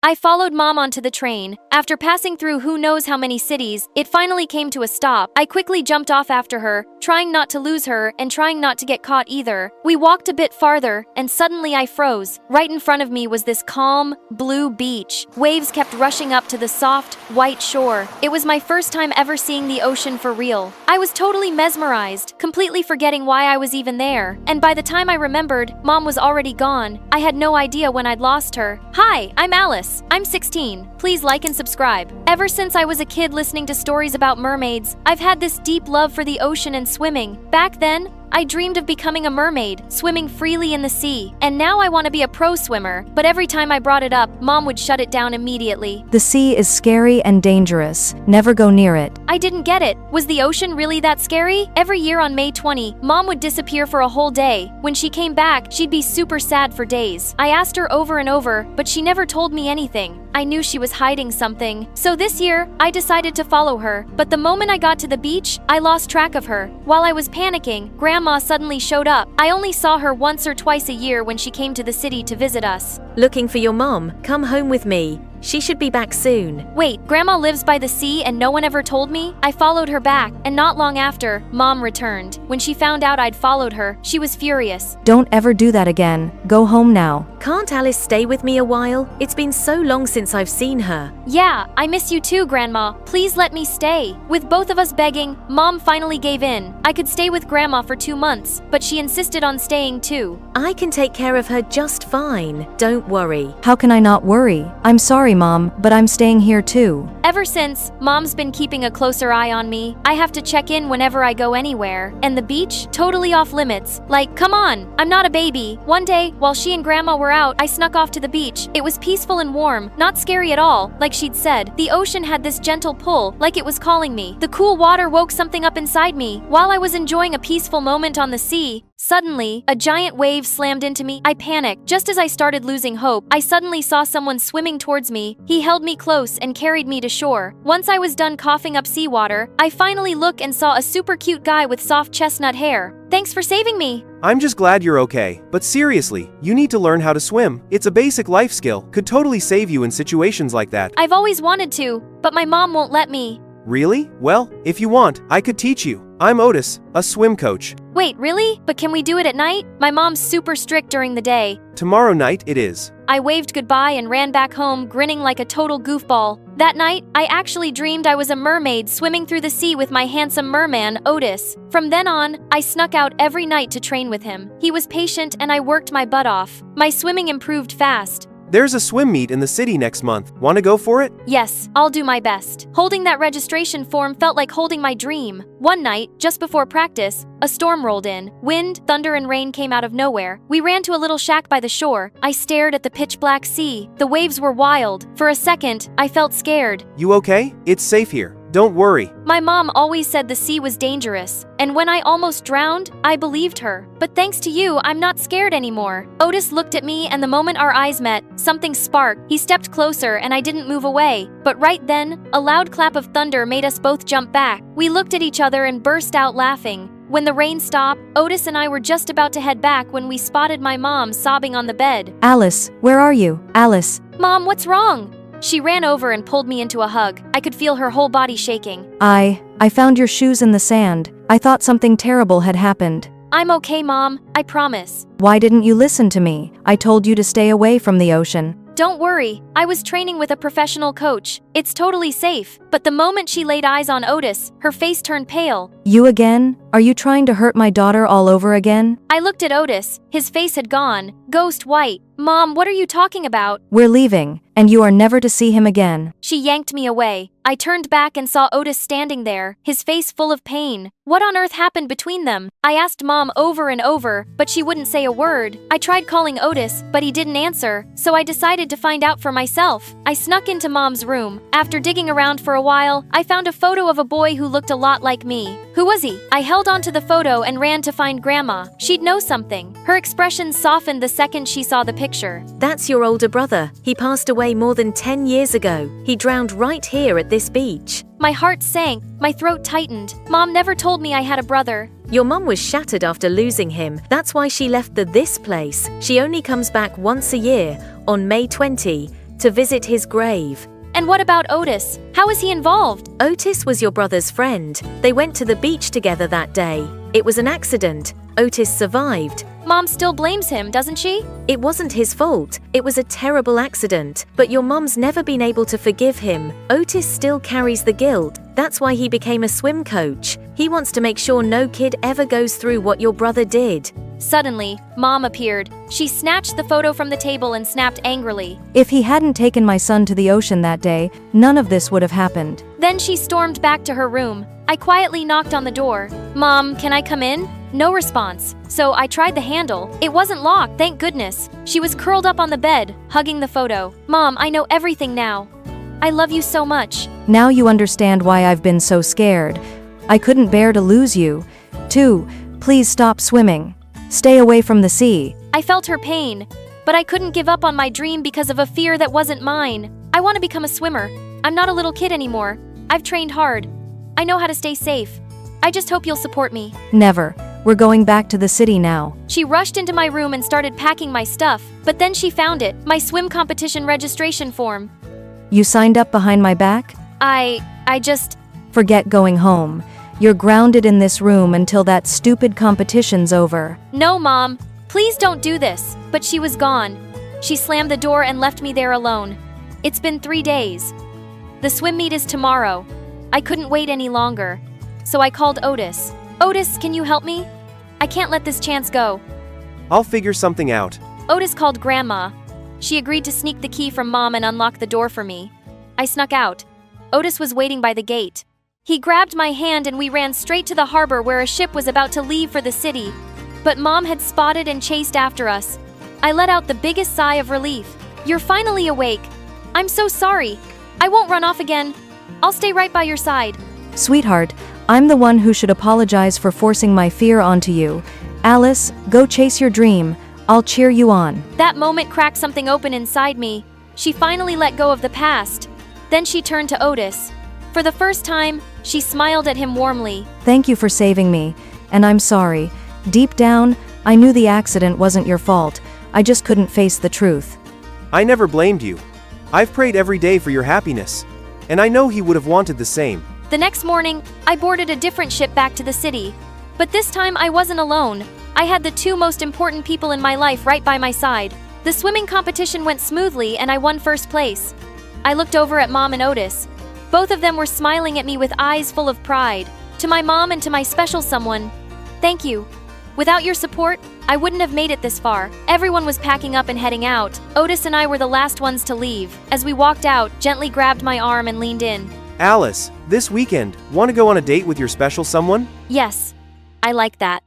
I followed Mom onto the train. After passing through who knows how many cities, it finally came to a stop. I quickly jumped off after her, trying not to lose her and trying not to get caught either. We walked a bit farther, and suddenly I froze. Right in front of me was this calm, blue beach. Waves kept rushing up to the soft, white shore. It was my first time ever seeing the ocean for real. I was totally mesmerized, completely forgetting why I was even there. And by the time I remembered, Mom was already gone. I had no idea when I'd lost her. Hi, I'm Alice. I'm 16. Please like and subscribe. Ever since I was a kid listening to stories about mermaids, I've had this deep love for the ocean and swimming. Back then, I dreamed of becoming a mermaid, swimming freely in the sea. And now I want to be a pro swimmer, but every time I brought it up, Mom would shut it down immediately. The sea is scary and dangerous. Never go near it. I didn't get it. Was the ocean really that scary? Every year on May 20, Mom would disappear for a whole day. When she came back, she'd be super sad for days. I asked her over and over, but she never told me anything. I knew she was hiding something. So this year, I decided to follow her. But the moment I got to the beach, I lost track of her. While I was panicking, Grandma suddenly showed up. I only saw her once or twice a year when she came to the city to visit us. Looking for your mom? Come home with me. She should be back soon. Wait, Grandma lives by the sea and no one ever told me? I followed her back, and not long after, Mom returned. When she found out I'd followed her, she was furious. Don't ever do that again. Go home now. Can't Alice stay with me a while? It's been so long since I've seen her. Yeah, I miss you too, Grandma. Please let me stay. With both of us begging, Mom finally gave in. I could stay with Grandma for 2 months, but she insisted on staying too. I can take care of her just fine. Don't worry. How can I not worry? I'm sorry, Mom, but I'm staying here too. Ever since, Mom's been keeping a closer eye on me. I have to check in whenever I go anywhere. And the beach? Totally off limits. Like, come on, I'm not a baby. One day, while she and Grandma were out, I snuck off to the beach. It was peaceful and warm, not scary at all, like she'd said. The ocean had this gentle pull, like it was calling me. The cool water woke something up inside me. While I was enjoying a peaceful moment on the sea, suddenly, a giant wave slammed into me. I panicked. Just as I started losing hope, I suddenly saw someone swimming towards me. He held me close and carried me to shore. Once I was done coughing up seawater, I finally looked and saw a super cute guy with soft chestnut hair. Thanks for saving me. I'm just glad you're okay. But seriously, you need to learn how to swim. It's a basic life skill. Could totally save you in situations like that. I've always wanted to, but my mom won't let me. Really? Well, if you want, I could teach you. I'm Otis, a swim coach. Wait, really? But can we do it at night? My mom's super strict during the day. Tomorrow night it is. I waved goodbye and ran back home, grinning like a total goofball. That night, I actually dreamed I was a mermaid swimming through the sea with my handsome merman, Otis. From then on, I snuck out every night to train with him. He was patient and I worked my butt off. My swimming improved fast. There's a swim meet in the city next month. Want to go for it? Yes, I'll do my best. Holding that registration form felt like holding my dream. One night, just before practice, a storm rolled in. Wind, thunder, and rain came out of nowhere. We ran to a little shack by the shore. I stared at the pitch-black sea. The waves were wild. For a second, I felt scared. You okay? It's safe here. Don't worry. My mom always said the sea was dangerous, and when I almost drowned, I believed her. But thanks to you, I'm not scared anymore. Otis looked at me, and the moment our eyes met, something sparked. He stepped closer, and I didn't move away. But right then, a loud clap of thunder made us both jump back. We looked at each other and burst out laughing. When the rain stopped, Otis and I were just about to head back when we spotted my mom sobbing on the bed. Alice, where are you? Alice. Mom, what's wrong? She ran over and pulled me into a hug. I could feel her whole body shaking. I found your shoes in the sand. I thought something terrible had happened. I'm okay, Mom. I promise. Why didn't you listen to me? I told you to stay away from the ocean. Don't worry. I was training with a professional coach. It's totally safe. But the moment she laid eyes on Otis, her face turned pale. You again? Are you trying to hurt my daughter all over again? I looked at Otis. His face had gone, ghost white. Mom, what are you talking about? We're leaving, and you are never to see him again. She yanked me away. I turned back and saw Otis standing there, his face full of pain. What on earth happened between them? I asked Mom over and over, but she wouldn't say a word. I tried calling Otis, but he didn't answer, so I decided to find out for myself. I snuck into Mom's room. After digging around for a while, I found a photo of a boy who looked a lot like me. Who was he? I held onto the photo and ran to find Grandma. She'd know something. Her expression softened the second she saw the picture. That's your older brother. He passed away more than 10 years ago. He drowned right here at this beach. My heart sank. My throat tightened. Mom never told me I had a brother. Your mum was shattered after losing him. That's why she left this place. She only comes back once a year, on May 20. to visit his grave. And what about Otis? How is he involved? Otis was your brother's friend. They went to the beach together that day. It was an accident. Otis survived. Mom still blames him, doesn't she? It wasn't his fault. It was a terrible accident. But your mom's never been able to forgive him. Otis still carries the guilt. That's why he became a swim coach. He wants to make sure no kid ever goes through what your brother did. Suddenly, Mom appeared. She snatched the photo from the table and snapped angrily. If he hadn't taken my son to the ocean that day, none of this would have happened. Then she stormed back to her room. I quietly knocked on the door. Mom, can I come in? No response. So I tried the handle. It wasn't locked, thank goodness. She was curled up on the bed, hugging the photo. Mom, I know everything now. I love you so much. Now you understand why I've been so scared. I couldn't bear to lose you. 2. Please stop swimming. Stay away from the sea. I felt her pain, but I couldn't give up on my dream because of a fear that wasn't mine. I want to become a swimmer. I'm not a little kid anymore. I've trained hard. I know how to stay safe. I just hope you'll support me. Never. We're going back to the city now. She rushed into my room and started packing my stuff, but then she found it, my swim competition registration form. You signed up behind my back? I just... Forget going home. You're grounded in this room until that stupid competition's over. No, Mom. Please don't do this. But she was gone. She slammed the door and left me there alone. It's been 3 days. The swim meet is tomorrow. I couldn't wait any longer. So I called Otis. Otis, can you help me? I can't let this chance go. I'll figure something out. Otis called Grandma. She agreed to sneak the key from Mom and unlock the door for me. I snuck out. Otis was waiting by the gate. He grabbed my hand and we ran straight to the harbor where a ship was about to leave for the city. But Mom had spotted and chased after us. I let out the biggest sigh of relief. You're finally awake. I'm so sorry. I won't run off again. I'll stay right by your side. Sweetheart, I'm the one who should apologize for forcing my fear onto you. Alice, go chase your dream. I'll cheer you on. That moment cracked something open inside me. She finally let go of the past. Then she turned to Otis. For the first time, she smiled at him warmly. Thank you for saving me, and I'm sorry. Deep down, I knew the accident wasn't your fault. I just couldn't face the truth. I never blamed you. I've prayed every day for your happiness. And I know he would have wanted the same. The next morning, I boarded a different ship back to the city. But this time I wasn't alone. I had the 2 most important people in my life right by my side. The swimming competition went smoothly and I won first place. I looked over at Mom and Otis. Both of them were smiling at me with eyes full of pride. To my mom and to my special someone, thank you. Without your support, I wouldn't have made it this far. Everyone was packing up and heading out. Otis and I were the last ones to leave. As we walked out, gently grabbed my arm and leaned in. Alice, this weekend, want to go on a date with your special someone? Yes, I like that.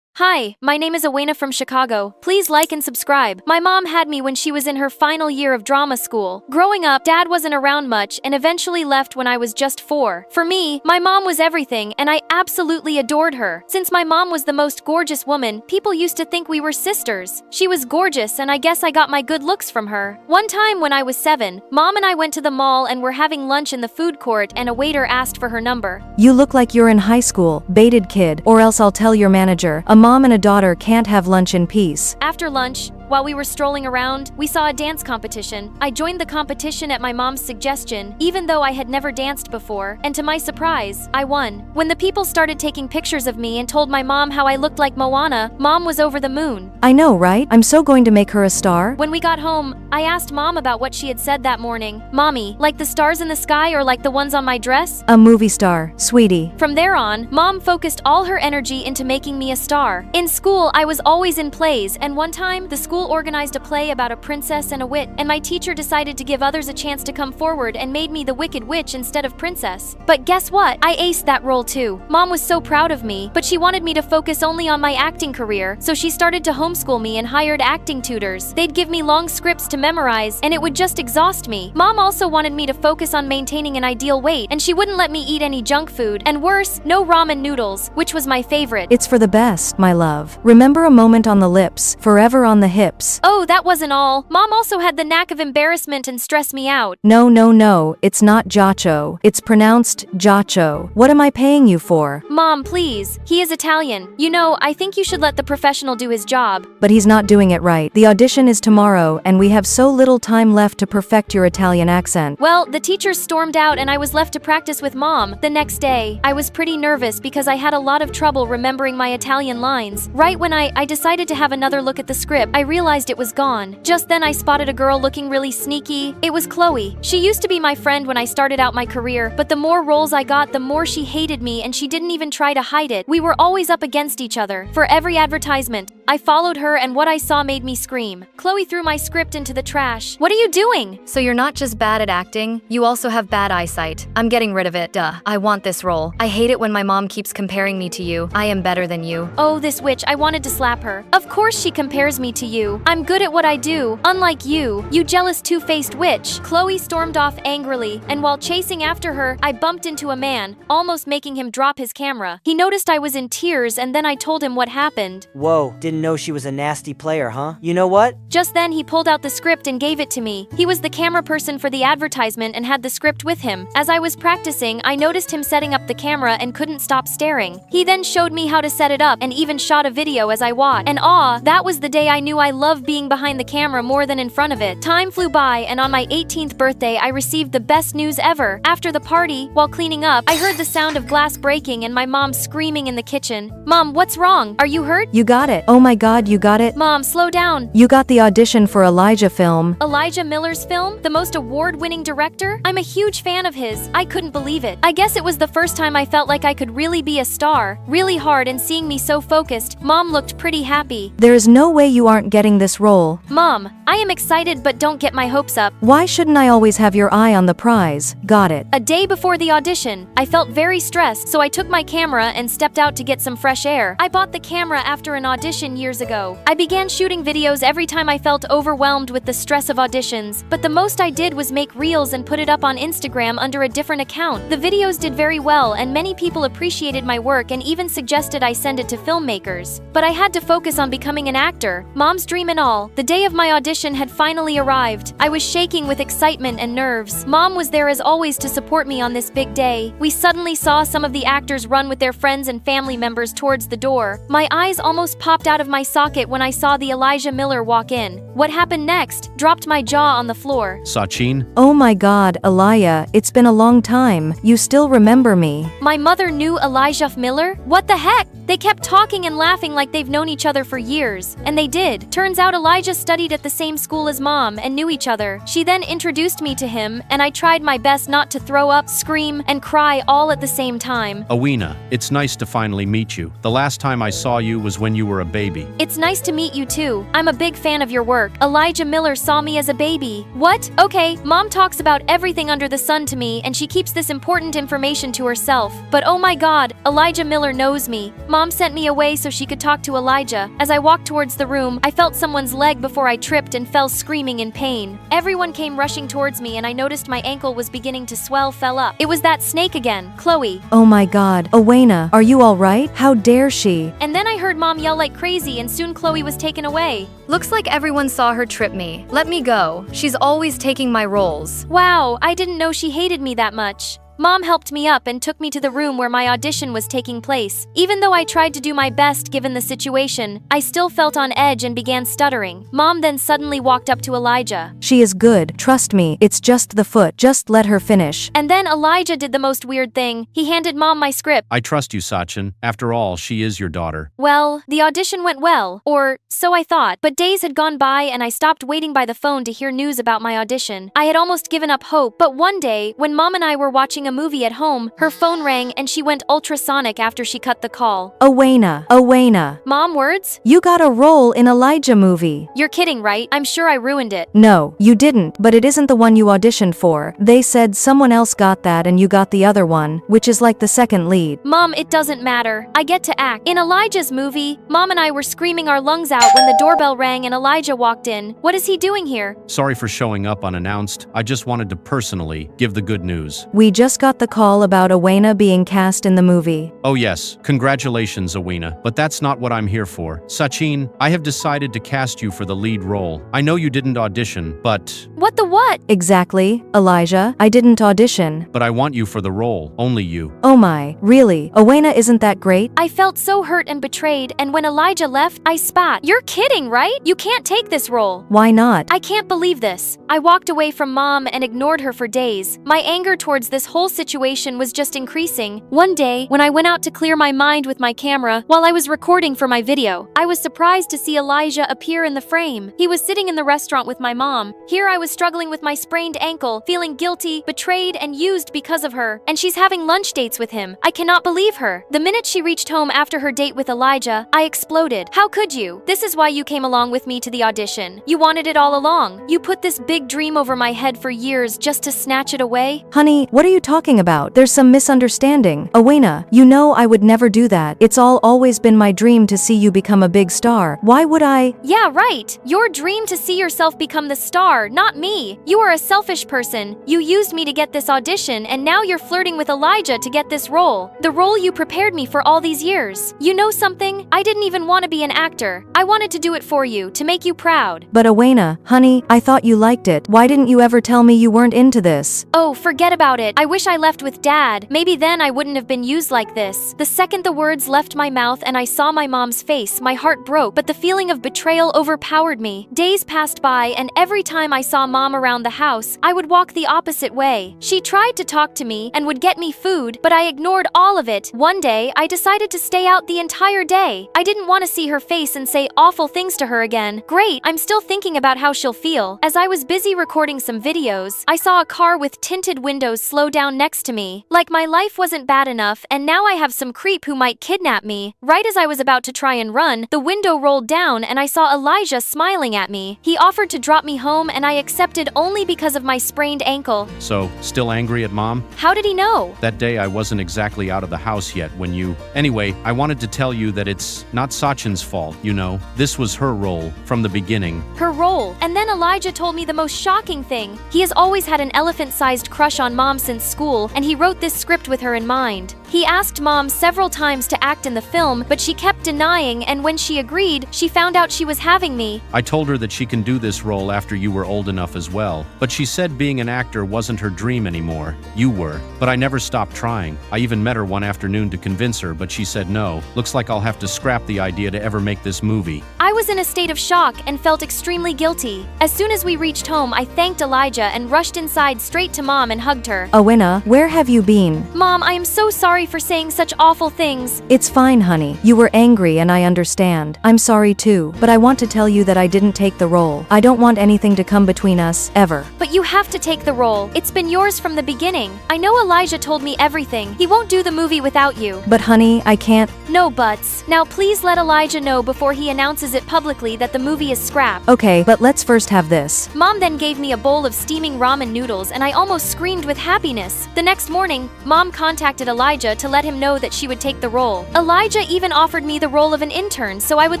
Hi, my name is Aena from Chicago. Please like and subscribe. My mom had me when she was in her final year of drama school. Growing up, Dad wasn't around much and eventually left when I was just 4. For me, my mom was everything and I absolutely adored her. Since my mom was the most gorgeous woman, people used to think we were sisters. She was gorgeous and I guess I got my good looks from her. One time when I was 7, Mom and I went to the mall and were having lunch in the food court and a waiter asked for her number. You look like you're in high school, baited kid, or else I'll tell your manager. A mom and a daughter can't have lunch in peace. After lunch, while we were strolling around, we saw a dance competition. I joined the competition at my mom's suggestion, even though I had never danced before, and to my surprise, I won. When the people started taking pictures of me and told my mom how I looked like Moana, Mom was over the moon. I know, right? I'm so going to make her a star. When we got home, I asked Mom about what she had said that morning. Mommy, like the stars in the sky or like the ones on my dress? A movie star, sweetie. From there on, Mom focused all her energy into making me a star. In school, I was always in plays, and one time, the school organized a play about a princess and a witch, and my teacher decided to give others a chance to come forward and made me the wicked witch instead of princess. But guess what? I aced that role too. Mom was so proud of me, but she wanted me to focus only on my acting career, so she started to homeschool me and hired acting tutors. They'd give me long scripts to memorize, and it would just exhaust me. Mom also wanted me to focus on maintaining an ideal weight, and she wouldn't let me eat any junk food, and worse, no ramen noodles, which was my favorite. It's for the best, my love. Remember a moment on the lips, forever on the hips. lips. Oh, that wasn't all. Mom also had the knack of embarrassment and stressed me out. No, it's not Giacho. It's pronounced Giacho. What am I paying you for? Mom, please. He is Italian. You know, I think you should let the professional do his job. But he's not doing it right. The audition is tomorrow, and we have so little time left to perfect your Italian accent. Well, the teachers stormed out and I was left to practice with Mom. The next day, I was pretty nervous because I had a lot of trouble remembering my Italian lines. Right when I decided to have another look at the script, I realized it was gone. Just then I spotted a girl looking really sneaky. It was Chloe. She used to be my friend when I started out my career, but the more roles I got, the more she hated me and she didn't even try to hide it. We were always up against each other. For every advertisement, I followed her and what I saw made me scream. Chloe threw my script into the trash. What are you doing? So you're not just bad at acting, you also have bad eyesight. I'm getting rid of it, duh. I want this role. I hate it when my mom keeps comparing me to you. I am better than you. Oh, this witch, I wanted to slap her. Of course she compares me to you. I'm good at what I do. Unlike you jealous two-faced witch. Chloe stormed off angrily, and while chasing after her, I bumped into a man, almost making him drop his camera. He noticed I was in tears and then I told him what happened. Whoa, didn't know she was a nasty player, huh? You know what? Just then he pulled out the script and gave it to me. He was the camera person for the advertisement and had the script with him. As I was practicing, I noticed him setting up the camera and couldn't stop staring. He then showed me how to set it up and even shot a video as I watched. And that was the day I knew I loved being behind the camera more than in front of it. Time flew by and on my 18th birthday I received the best news ever. After the party, while cleaning up, I heard the sound of glass breaking and my mom screaming in the kitchen. Mom, what's wrong? Are you hurt? You got it. Oh my god, you got it. Mom, slow down. You got the audition for Elijah film. Elijah Miller's film? The most award-winning director? I'm a huge fan of his. I couldn't believe it. I guess it was the first time I felt like I could really be a star. Really hard, and seeing me so focused, Mom looked pretty happy. There is no way you aren't getting this role. Mom, I am excited but don't get my hopes up. Why shouldn't I always have your eye on the prize? Got it. A day before the audition, I felt very stressed, so I took my camera and stepped out to get some fresh air. I bought the camera after an audition years ago. I began shooting videos every time I felt overwhelmed with the stress of auditions, but the most I did was make reels and put it up on Instagram under a different account. The videos did very well and many people appreciated my work and even suggested I send it to filmmakers. But I had to focus on becoming an actor, Mom's dream and all. The day of my audition had finally arrived. I was shaking with excitement and nerves. Mom was there as always to support me on this big day. We suddenly saw some of the actors run with their friends and family members towards the door. My eyes almost popped out of my socket when I saw the Elijah Miller walk in. What happened next dropped my jaw on the floor. Sachin? Oh my god, Elijah, it's been a long time. You still remember me. My mother knew Elijah Miller? What the heck? They kept talking and laughing like they've known each other for years. And they did. Turns out Elijah studied at the same school as Mom and knew each other. She then introduced me to him, and I tried my best not to throw up, scream, and cry all at the same time. Aena, it's nice to finally meet you. The last time I saw you was when you were a baby. It's nice to meet you too. I'm a big fan of your work. Elijah Miller saw me as a baby. What? Okay, Mom talks about everything under the sun to me, and she keeps this important information to herself. But oh my god, Elijah Miller knows me. Mom sent me away so she could talk to Elijah. As I walked towards the room, I felt someone's leg before I tripped and fell screaming in pain. Everyone came rushing towards me and I noticed my ankle was beginning to fell up. It was that snake again, Chloe. Oh my god, Aena, are you alright? How dare she? And then I heard Mom yell like crazy and soon Chloe was taken away. Looks like everyone saw her trip me. Let me go. She's always taking my roles. Wow, I didn't know she hated me that much. Mom helped me up and took me to the room where my audition was taking place. Even though I tried to do my best given the situation, I still felt on edge and began stuttering. Mom then suddenly walked up to Elijah. She is good, trust me, it's just the foot, just let her finish. And then Elijah did the most weird thing. He handed Mom my script. I trust you, Sachin. After all, she is your daughter. Well, the audition went well, or so I thought, but days had gone by and I stopped waiting by the phone to hear news about my audition. I had almost given up hope, but one day, when Mom and I were watching a movie at home, her phone rang and she went ultrasonic after she cut the call. Aena. Mom, words? You got a role in Elijah movie. You're kidding, right? I'm sure I ruined it. No, you didn't, but it isn't the one you auditioned for. They said someone else got that and you got the other one, which is like the second lead. Mom, it doesn't matter. I get to act. In Elijah's movie, Mom and I were screaming our lungs out when the doorbell rang and Elijah walked in. What is he doing here? Sorry for showing up unannounced. I just wanted to personally give the good news. We just just got the call about Aena being cast in the movie. Oh yes, congratulations, Aena, but that's not what I'm here for. Sachin, I have decided to cast you for the lead role. I know you didn't audition, but What the what? Exactly, Elijah. I didn't audition. I want you for the role, only you. Oh my, really? Aena isn't that great? I felt so hurt and betrayed, and when Elijah left, I spat. You're kidding, right? You can't take this role. Why not? I can't believe this. I walked away from Mom and ignored her for days. My anger towards this whole situation was just increasing. One day, when I went out to clear my mind with my camera while I was recording for my video, I was surprised to see Elijah appear in the frame. He was sitting in the restaurant with my mom. Here I was struggling with my sprained ankle, feeling guilty, betrayed, and used because of her. And she's having lunch dates with him. I cannot believe her. The minute she reached home after her date with Elijah, I exploded. How could you? This is why you came along with me to the audition. You wanted it all along. You put this big dream over my head for years just to snatch it away. Honey, what are you talking about? There's some misunderstanding. Aena, you know I would never do that. It's always been my dream to see you become a big star. Why would I? Yeah, right. Your dream to see yourself become the star, not me. You are a selfish person. You used me to get this audition, and now you're flirting with Elijah to get this role. The role you prepared me for all these years. You know something? I didn't even want to be an actor. I wanted to do it for you, to make you proud. But Aena, honey, I thought you liked it. Why didn't you ever tell me you weren't into this? Oh, forget about it. I wish I left with Dad. Maybe then I wouldn't have been used like this. The second the words left my mouth and I saw my mom's face, my heart broke, but the feeling of betrayal overpowered me. Days passed by, and every time I saw Mom around the house, I would walk the opposite way. She tried to talk to me and would get me food, but I ignored all of it. One day, I decided to stay out the entire day. I didn't want to see her face and say awful things to her again. Great, I'm still thinking about how she'll feel. As I was busy recording some videos, I saw a car with tinted windows slow down next to me. Like my life wasn't bad enough, and now I have some creep who might kidnap me. Right as I was about to try and run, the window rolled down and I saw Elijah smiling at me. He offered to drop me home and I accepted only because of my sprained ankle. So, still angry at Mom? How did he know? That day I wasn't exactly out of the house yet when you… Anyway, I wanted to tell you that it's not Sachin's fault, you know. This was her role, from the beginning. Her role. And then Elijah told me the most shocking thing. He has always had an elephant-sized crush on Mom since school, and he wrote this script with her in mind. He asked Mom several times to act in the film, but she kept denying, and when she agreed, she found out she was having me. I told her that she can do this role after you were old enough as well, but she said being an actor wasn't her dream anymore. You were. But I never stopped trying. I even met her one afternoon to convince her, but she said no. Looks like I'll have to scrap the idea to ever make this movie. I was in a state of shock and felt extremely guilty. As soon as we reached home, I thanked Elijah and rushed inside straight to Mom and hugged her. Aena, where have you been? Mom, I am so sorry for saying such awful things. It's fine, honey. You were angry and I understand. I'm sorry too, but I want to tell you that I didn't take the role. I don't want anything to come between us, ever. But you have to take the role. It's been yours from the beginning. I know Elijah told me everything. He won't do the movie without you. But honey, I can't. No buts. Now please let Elijah know before he announces it publicly that the movie is scrapped. Okay, but let's first have this. Mom then gave me a bowl of steaming ramen noodles and I almost screamed with happiness. The next morning, Mom contacted Elijah to let him know that she would take the role. Elijah even offered me the role of an intern so I would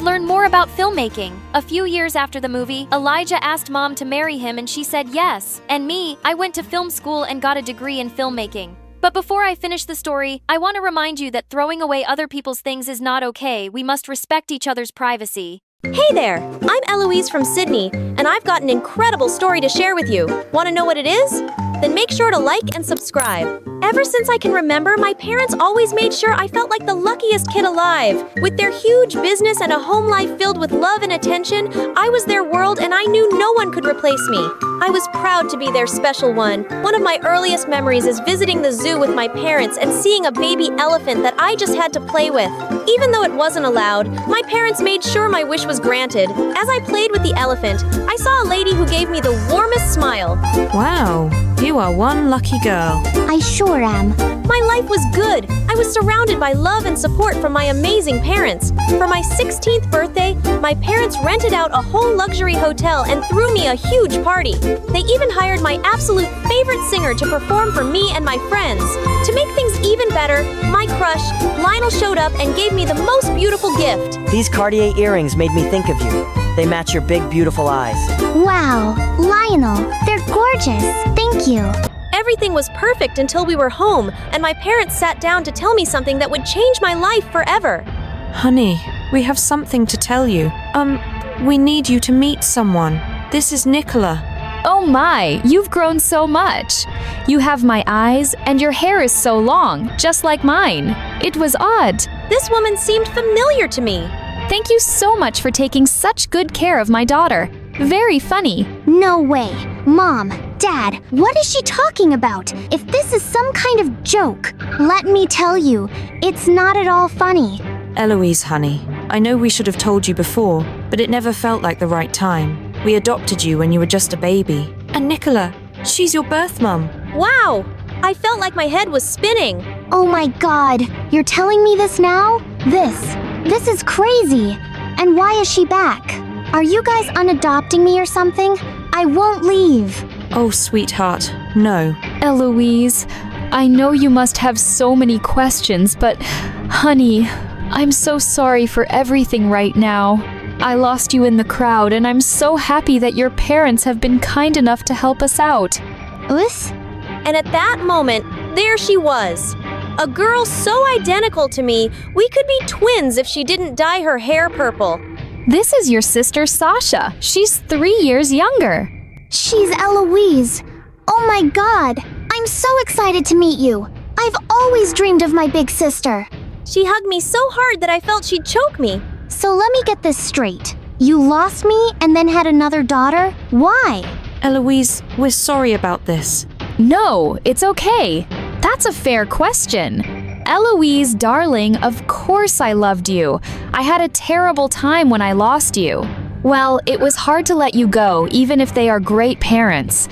learn more about filmmaking. A few years after the movie, Elijah asked Mom to marry him and she said yes. And me, I went to film school and got a degree in filmmaking. But before I finish the story, I want to remind you that throwing away other people's things is not okay. We must respect each other's privacy. Hey there! I'm Eloise from Sydney, and I've got an incredible story to share with you. Want to know what it is? Then make sure to like and subscribe. Ever since I can remember, my parents always made sure I felt like the luckiest kid alive. With their huge business and a home life filled with love and attention, I was their world and I knew no one could replace me. I was proud to be their special one. One of my earliest memories is visiting the zoo with my parents and seeing a baby elephant that I just had to play with. Even though it wasn't allowed, my parents made sure my wish was granted. As I played with the elephant, I saw a lady who gave me the warmest smile. Wow, you are one lucky girl. I sure am. My life was good. I was surrounded by love and support from my amazing parents. For my 16th birthday, my parents rented out a whole luxury hotel and threw me a huge party. They even hired my absolute favorite singer to perform for me and my friends. To make things even better, my crush, Lionel, showed up and gave me the most beautiful gift. These Cartier earrings made me think of you. They match your big, beautiful eyes. Wow, Lionel, they're gorgeous. Thank you. everything was perfect until we were home and my parents sat down to tell me something that would change my life forever. Honey, we have something to tell you. We need you to meet someone. This is Nicola. Oh my, you've grown so much. You have my eyes, and your hair is so long, just like mine. It was odd. This woman seemed familiar to me. Thank you so much for taking such good care of my daughter. Very funny. No way. Mom, Dad, what is she talking about? If this is some kind of joke, let me tell you, it's not at all funny. Eloise, honey, I know we should have told you before, but it never felt like the right time. We adopted you when you were just a baby. And Nicola, she's your birth mum. Wow! I felt like my head was spinning. Oh my God, you're telling me this now? This is crazy. And why is she back? Are you guys unadopting me or something? I won't leave. Oh, sweetheart, no. Eloise, I know you must have so many questions, but honey, I'm so sorry for everything right now. I lost you in the crowd, and I'm so happy that your parents have been kind enough to help us out. Us? And at that moment, there she was. A girl so identical to me, we could be twins if she didn't dye her hair purple. This is your sister Sasha. She's 3 years younger. She's Eloise. Oh my God, I'm so excited to meet you. I've always dreamed of my big sister. She hugged me so hard that I felt she'd choke me. So let me get this straight. You lost me and then had another daughter? Why? Eloise, we're sorry about this. No, it's okay. That's a fair question. Eloise, darling, of course I loved you. I had a terrible time when I lost you. Well, it was hard to let you go, even if they are great parents.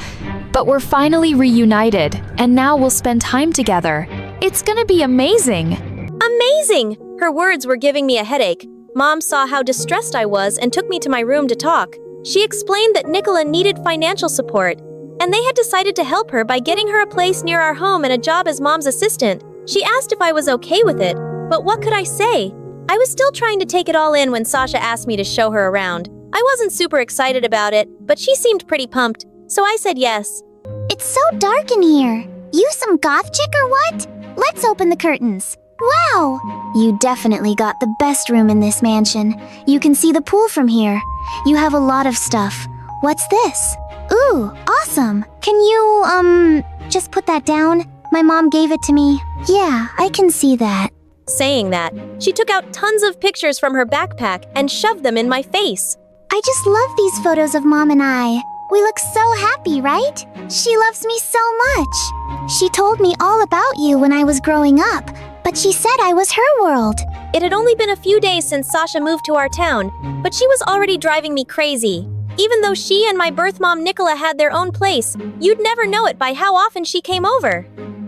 But we're finally reunited, and now we'll spend time together. It's gonna be amazing. Amazing! Her words were giving me a headache. Mom saw how distressed I was and took me to my room to talk. She explained that Nicola needed financial support, and they had decided to help her by getting her a place near our home and a job as Mom's assistant. She asked if I was okay with it, but what could I say? I was still trying to take it all in when Sasha asked me to show her around. I wasn't super excited about it, but she seemed pretty pumped, so I said yes. It's so dark in here. You some goth chick or what? Let's open the curtains. Wow! You definitely got the best room in this mansion. You can see the pool from here. You have a lot of stuff. What's this? Ooh, awesome! Can you, just put that down? My mom gave it to me. Yeah, I can see that. Saying that, she took out tons of pictures from her backpack and shoved them in my face. I just love these photos of Mom and I. We look so happy, right? She loves me so much. She told me all about you when I was growing up, but she said I was her world. It had only been a few days since Sasha moved to our town, but she was already driving me crazy. Even though she and my birth mom Nicola had their own place, you'd never know it by how often she came over.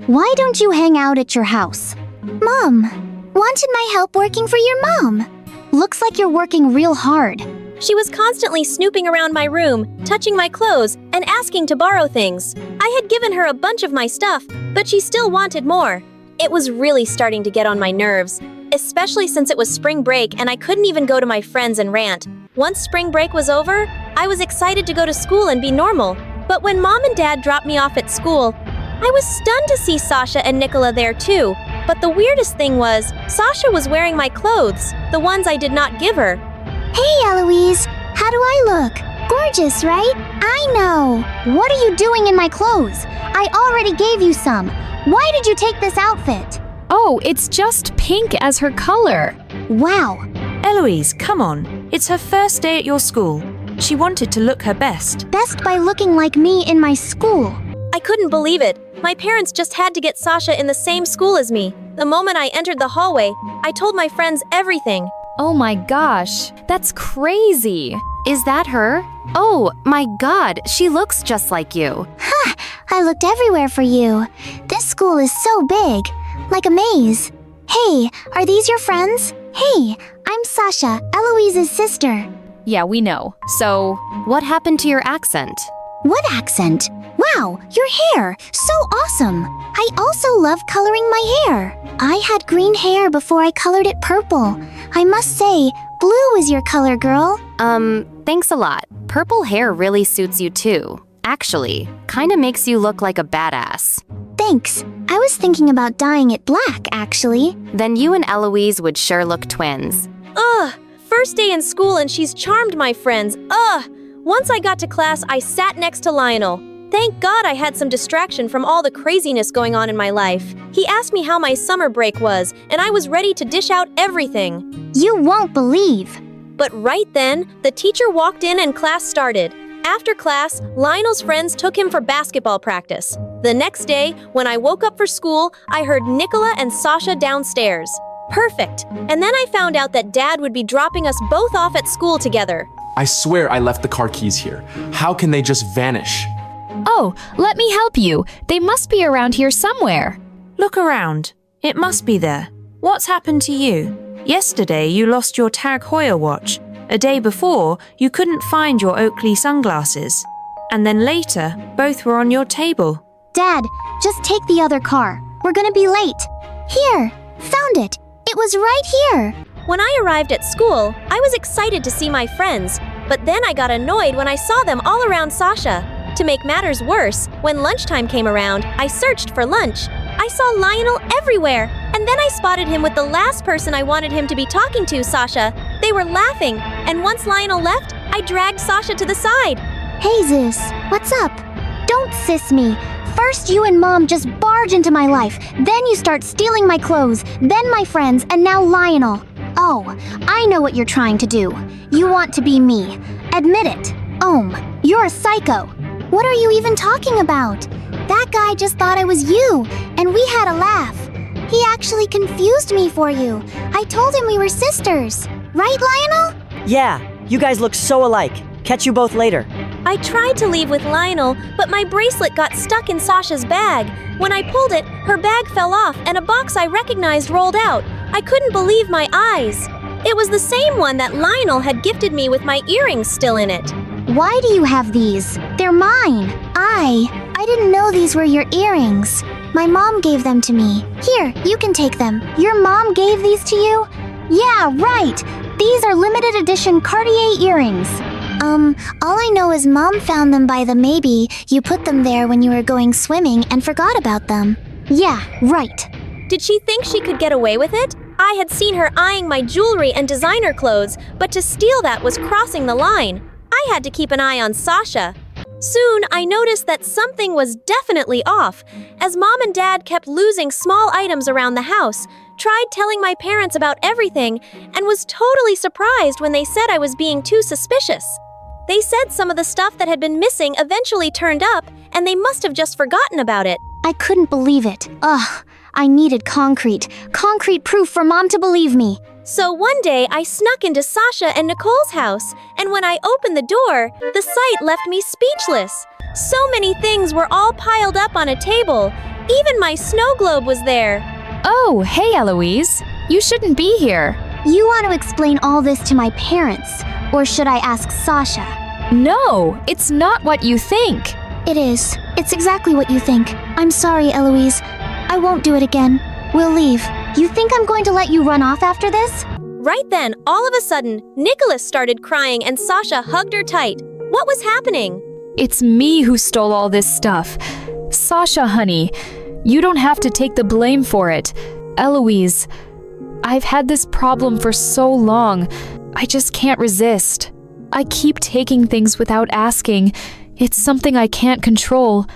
Why don't you hang out at your house? Mom, wanted my help working for your mom. Looks like you're working real hard. She was constantly snooping around my room, touching my clothes, and asking to borrow things. I had given her a bunch of my stuff, but she still wanted more. It was really starting to get on my nerves, especially since it was spring break and I couldn't even go to my friends and rant. Once spring break was over, I was excited to go to school and be normal. But when Mom and Dad dropped me off at school, I was stunned to see Sasha and Nicola there too. But the weirdest thing was, Sasha was wearing my clothes, the ones I did not give her. Hey, Eloise, how do I look? Gorgeous, right? I know. What are you doing in my clothes? I already gave you some. Why did you take this outfit? Oh, it's just pink as her color. Wow. Eloise, come on. It's her first day at your school. She wanted to look her best. Best by looking like me in my school. I couldn't believe it. My parents just had to get Sasha in the same school as me. The moment I entered the hallway, I told my friends everything. Oh my gosh, that's crazy. Is that her? Oh my god, she looks just like you. Ha! I looked everywhere for you. This school is so big, like a maze. Hey, are these your friends? Hey, I'm Sasha, Eloise's sister. Yeah, we know. So, what happened to your accent? What accent? Wow, your hair! So awesome! I also love coloring my hair. I had green hair before I colored it purple. I must say, blue is your color, girl. Thanks a lot. Purple hair really suits you too. Actually, kinda makes you look like a badass. Thanks. I was thinking about dyeing it black, actually. Then you and Eloise would sure look twins. Ugh! First day in school and she's charmed my friends. Ugh! Once I got to class, I sat next to Lionel. Thank God I had some distraction from all the craziness going on in my life. He asked me how my summer break was, and I was ready to dish out everything. You won't believe. But right then, the teacher walked in and class started. After class, Lionel's friends took him for basketball practice. The next day, when I woke up for school, I heard Nicola and Sasha downstairs. Perfect. And then I found out that Dad would be dropping us both off at school together. I swear I left the car keys here. How can they just vanish? Oh, let me help you. They must be around here somewhere. Look around. It must be there. What's happened to you? Yesterday, you lost your Tag Heuer watch. A day before, you couldn't find your Oakley sunglasses. And then later, both were on your table. Dad, just take the other car. We're gonna be late. Here, found it. It was right here. When I arrived at school, I was excited to see my friends, but then I got annoyed when I saw them all around Sasha. To make matters worse, when lunchtime came around, I searched for lunch. I saw Lionel everywhere, and then I spotted him with the last person I wanted him to be talking to, Sasha. They were laughing, and once Lionel left, I dragged Sasha to the side. Hey, Zeus, what's up? Don't sis me. First you and Mom just barge into my life, then you start stealing my clothes, then my friends, and now Lionel. Oh, I know what you're trying to do. You want to be me. Admit it. You're a psycho. What are you even talking about? That guy just thought I was you, and we had a laugh. He actually confused me for you. I told him we were sisters. Right, Lionel? Yeah, you guys look so alike. Catch you both later. I tried to leave with Lionel, but my bracelet got stuck in Sasha's bag. When I pulled it, her bag fell off and a box I recognized rolled out. I couldn't believe my eyes. It was the same one that Lionel had gifted me with my earrings still in it. Why do you have these? They're mine. I didn't know these were your earrings. My mom gave them to me. Here, you can take them. Your mom gave these to you? Yeah, right. These are limited edition Cartier earrings. All I know is Mom found them by the maybe you put them there when you were going swimming and forgot about them. Yeah, right. Did she think she could get away with it? I had seen her eyeing my jewelry and designer clothes, but to steal that was crossing the line. I had to keep an eye on Sasha. Soon, I noticed that something was definitely off, as Mom and Dad kept losing small items around the house, tried telling my parents about everything, and was totally surprised when they said I was being too suspicious. They said some of the stuff that had been missing eventually turned up, and they must have just forgotten about it. I couldn't believe it. Ugh, I needed concrete proof for Mom to believe me. So one day, I snuck into Sasha and Nicole's house, and when I opened the door, the sight left me speechless. So many things were all piled up on a table. Even my snow globe was there. Oh, hey, Eloise. You shouldn't be here. You want to explain all this to my parents, or should I ask Sasha? No, it's not what you think. It is. It's exactly what you think. I'm sorry, Eloise. I won't do it again. We'll leave. You think I'm going to let you run off after this? Right then, all of a sudden, Nicholas started crying and Sasha hugged her tight. What was happening? It's me who stole all this stuff. Sasha, honey, you don't have to take the blame for it. Eloise, I've had this problem for so long. I just can't resist. I keep taking things without asking. It's something I can't control.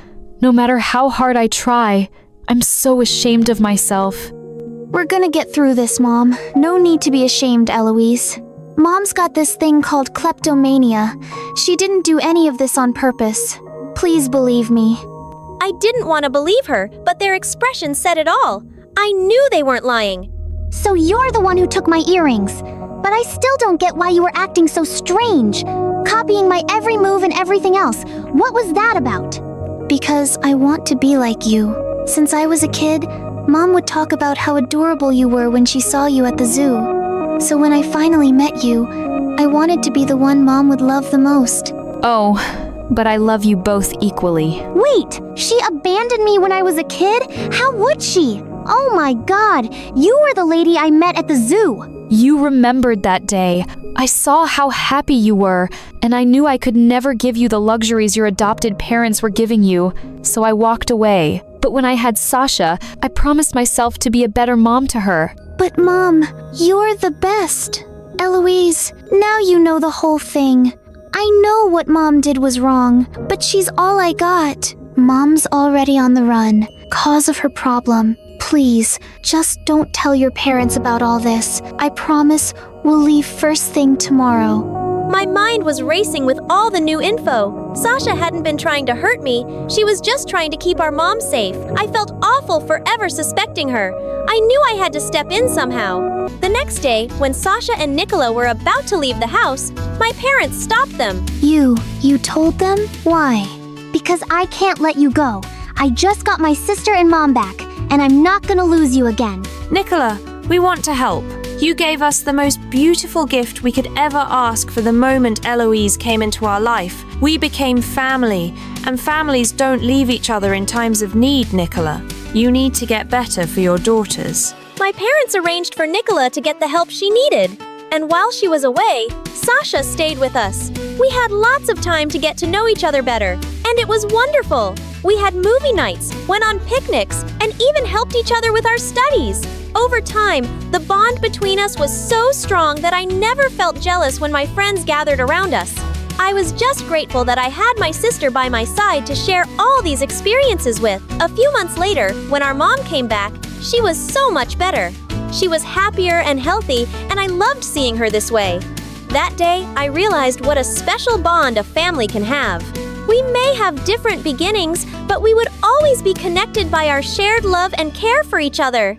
No matter how hard I try, I'm so ashamed of myself. We're gonna get through this, Mom. No need to be ashamed, Eloise. Mom's got this thing called kleptomania. She didn't do any of this on purpose. Please believe me. I didn't want to believe her, but their expression said it all. I knew they weren't lying. So you're the one who took my earrings. But I still don't get why you were acting so strange. Copying my every move and everything else. What was that about? Because I want to be like you. Since I was a kid, Mom would talk about how adorable you were when she saw you at the zoo. So when I finally met you, I wanted to be the one Mom would love the most. Oh, but I love you both equally. Wait, she abandoned me when I was a kid? How would she? Oh my God, you were the lady I met at the zoo. You remembered that day. I saw how happy you were, and I knew I could never give you the luxuries your adopted parents were giving you, so I walked away. But when I had Sasha, I promised myself to be a better mom to her. But Mom, you're the best. Eloise, now you know the whole thing. I know what Mom did was wrong, but she's all I got. Mom's already on the run, cause of her problem. Please, just don't tell your parents about all this. I promise we'll leave first thing tomorrow. My mind was racing with all the new info. Sasha hadn't been trying to hurt me. She was just trying to keep our mom safe. I felt awful for ever suspecting her. I knew I had to step in somehow. The next day, when Sasha and Nicola were about to leave the house, my parents stopped them. You told them? Why? Because I can't let you go. I just got my sister and Mom back, and I'm not gonna lose you again. Nicola, we want to help. You gave us the most beautiful gift we could ever ask for the moment Eloise came into our life. We became family, and families don't leave each other in times of need, Nicola. You need to get better for your daughters. My parents arranged for Nicola to get the help she needed. And while she was away, Sasha stayed with us. We had lots of time to get to know each other better, and it was wonderful. We had movie nights, went on picnics, and even helped each other with our studies. Over time, the bond between us was so strong that I never felt jealous when my friends gathered around us. I was just grateful that I had my sister by my side to share all these experiences with. A few months later, when our mom came back, she was so much better. She was happier and healthy, and I loved seeing her this way. That day, I realized what a special bond a family can have. We may have different beginnings, but we would always be connected by our shared love and care for each other.